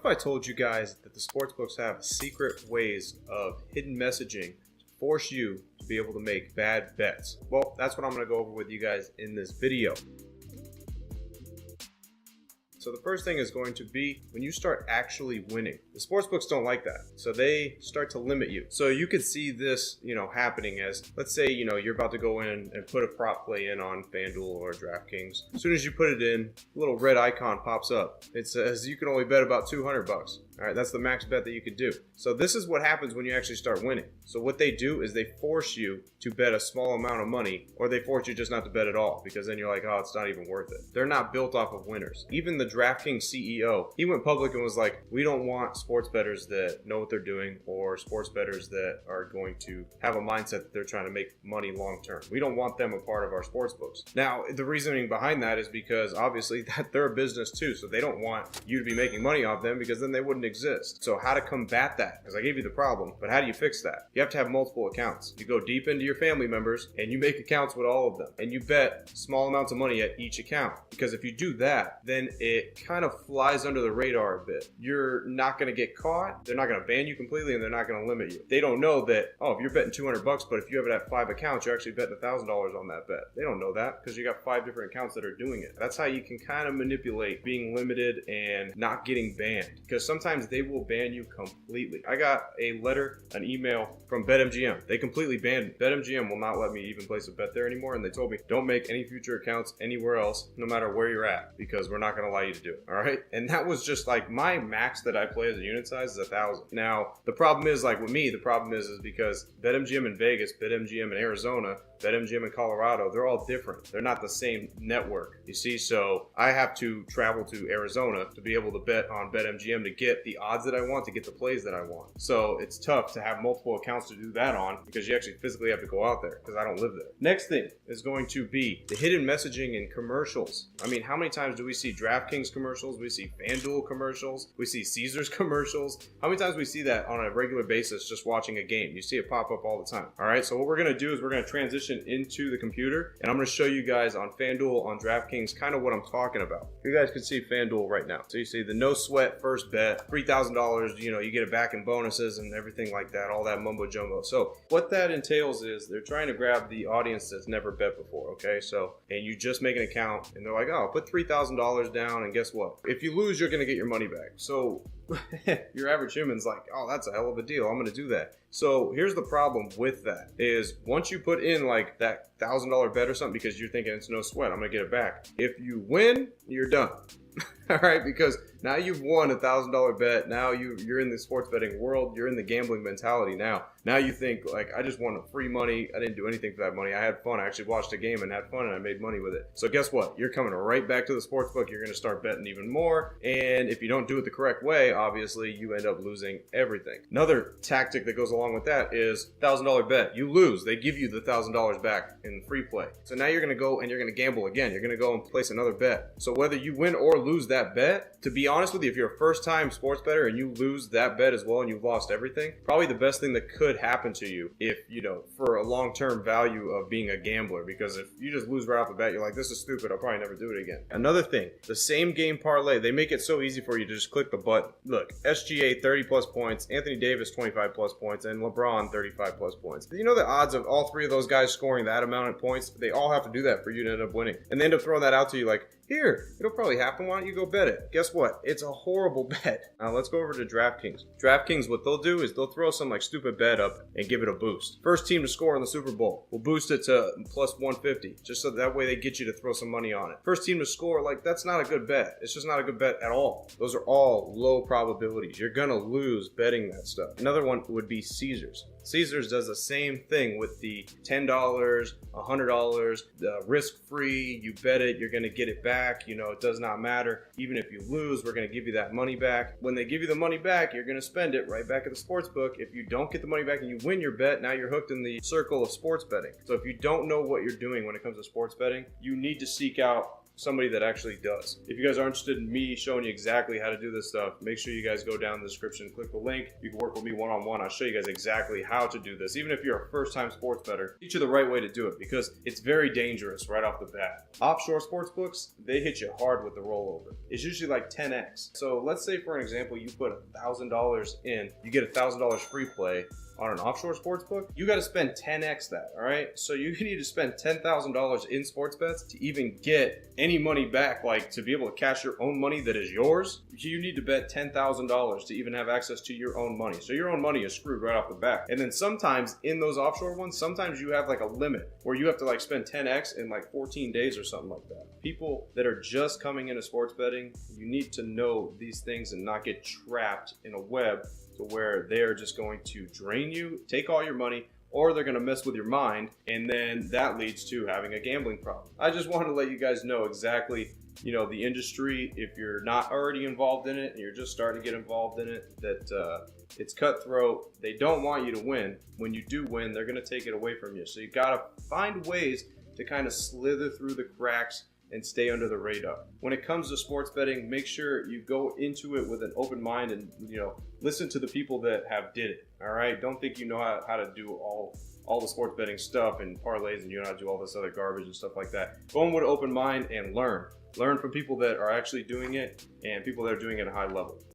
What if I told you guys that the sportsbooks have secret ways of hidden messaging to force you to be able to make bad bets? Well, that's what I'm going to go over with you guys in this video. So the first thing is going to be when you start actually winning. The sportsbooks don't like that. So they start to limit you. So you could see this, happening as, let's say, you're about to go in and put a prop play in on FanDuel or DraftKings. As soon as you put it in, a little red icon pops up. It says you can only bet about $200. All right, that's the max bet that you could do. So this is what happens when you actually start winning. So what they do is they force you to bet a small amount of money, or they force you just not to bet at all, because then you're like, oh, it's not even worth it. They're not built off of winners. Even the DraftKings CEO, he went public and was like, we don't want sports bettors that know what they're doing, or sports bettors that are going to have a mindset that they're trying to make money long term. We don't want them a part of our sports books. Now, the reasoning behind that is because obviously that they're a business too, so they don't want you to be making money off them, because then they wouldn't exist. So how to combat that? Because I gave you the problem, but how do you fix that? You have to have multiple accounts. You go deep into your family members and you make accounts with all of them, and you bet small amounts of money at each account. Because if you do that, then it kind of flies under the radar a bit. You're not going to get caught. They're not going to ban you completely, and they're not going to limit you. They don't know that, oh, if you're betting $200, but if you have it at 5 accounts, you're actually betting $1,000 on that bet. They don't know that because you got 5 different accounts that are doing it. That's how you can kind of manipulate being limited and not getting banned, because sometimes they will ban you completely. I got a letter, an email from BetMGM. They completely banned me. BetMGM will not let me even place a bet there anymore, and they told me, don't make any future accounts anywhere else, no matter where you're at, because we're not going to allow you to do it. All right? And that was just like my max that I play as a unit size is 1,000. Now, the problem is, like with me, the problem is because BetMGM in Vegas, BetMGM in Arizona, BetMGM in Colorado, they're all different. They're not the same network, you see? So I have to travel to Arizona to be able to bet on BetMGM to get the odds that I want, to get the plays that I want. So it's tough to have multiple accounts to do that on, because you actually physically have to go out there, because I don't live there. Next thing is going to be the hidden messaging in commercials. I mean, how many times do we see DraftKings commercials? We see FanDuel commercials. We see Caesars commercials. How many times we see that on a regular basis just watching a game? You see it pop up all the time. All right, so what we're going to do is we're going to transition into the computer, and I'm going to show you guys on FanDuel, on DraftKings, kind of what I'm talking about. You guys can see FanDuel right now. So you see the no sweat first bet, $3,000, you get it back in bonuses and everything like that, all that mumbo jumbo. So what that entails is they're trying to grab the audience that's never bet before, okay? So, and you just make an account and they're like, oh, put $3,000 down, and guess what? If you lose, you're going to get your money back. So your average human's like, oh, that's a hell of a deal. I'm going to do that. So here's the problem with that is once you put in like that $1,000 bet or something, because you're thinking it's no sweat, I'm going to get it back. If you win, you're done. All right, because now you've won $1,000 bet. Now you're in the sports betting world. You're in the gambling mentality now. Now you think like, I just won free money. I didn't do anything for that money. I had fun. I actually watched a game and had fun, and I made money with it. So guess what? You're coming right back to the sports book. You're going to start betting even more. And if you don't do it the correct way, obviously you end up losing everything. Another tactic that goes along with that is $1,000 bet. You lose. They give you the $1,000 back in free play. So now you're going to go and you're going to gamble again. You're going to go and place another bet. So whether you win or lose that bet, to be honest with you, if you're a first-time sports bettor and you lose that bet as well and you've lost everything, probably the best thing that could happen to you if, for a long-term value of being a gambler, because if you just lose right off the bat, you're like, this is stupid, I'll probably never do it again. Another thing, the same game parlay, they make it so easy for you to just click the button. Look, SGA 30 plus points, Anthony Davis 25 plus points, and LeBron 35 plus points. You know the odds of all three of those guys scoring that amount of points? They all have to do that for you to end up winning. And they end up throwing that out to you like, here, it'll probably happen. Why don't you go bet it? Guess what? It's a horrible bet. Now let's go over to DraftKings. DraftKings, what they'll do is they'll throw some like stupid bet up and give it a boost. First team to score in the Super Bowl, we'll boost it to plus 150, just so that way they get you to throw some money on it. First team to score, like that's not a good bet. It's just not a good bet at all. Those are all low probabilities. You're gonna lose betting that stuff. Another one would be Caesars. Caesars does the same thing with the $10, $100, risk-free. You bet it, you're going to get it back. It does not matter. Even if you lose, we're going to give you that money back. When they give you the money back, you're going to spend it right back at the sports book. If you don't get the money back and you win your bet, now you're hooked in the circle of sports betting. So if you don't know what you're doing when it comes to sports betting, you need to seek out somebody that actually does. If you guys are interested in me showing you exactly how to do this stuff, make sure you guys go down in the description, click the link. You can work with me one-on-one. I'll show you guys exactly how to do this. Even if you're a first-time sports bettor, teach you the right way to do it because it's very dangerous right off the bat. Offshore sports books, they hit you hard with the rollover. It's usually like 10x. So let's say for an example, you put $1,000 in, you get $1,000 free play on an offshore sports book, you got to spend 10x that, all right? So you need to spend $10,000 in sports bets to even get any money back, like to be able to cash your own money that is yours. You need to bet $10,000 to even have access to your own money. So your own money is screwed right off the bat. And then sometimes in those offshore ones, sometimes you have like a limit where you have to like spend 10x in like 14 days or something like that. People that are just coming into sports betting, you need to know these things and not get trapped in a web to where they're just going to drain you, take all your money, or they're going to mess with your mind, and then that leads to having a gambling problem. I just wanted to let you guys know exactly, the industry, if you're not already involved in it and you're just starting to get involved in it, that it's cutthroat. They don't want you to win. When you do win, they're going to take it away from you. So you got to find ways to kind of slither through the cracks and stay under the radar. When it comes to sports betting, make sure you go into it with an open mind and listen to the people that have did it. All right, don't think you know how to do all the sports betting stuff and parlays and you know how to do all this other garbage and stuff like that. Go in with an open mind and learn from people that are actually doing it and people that are doing it at a high level.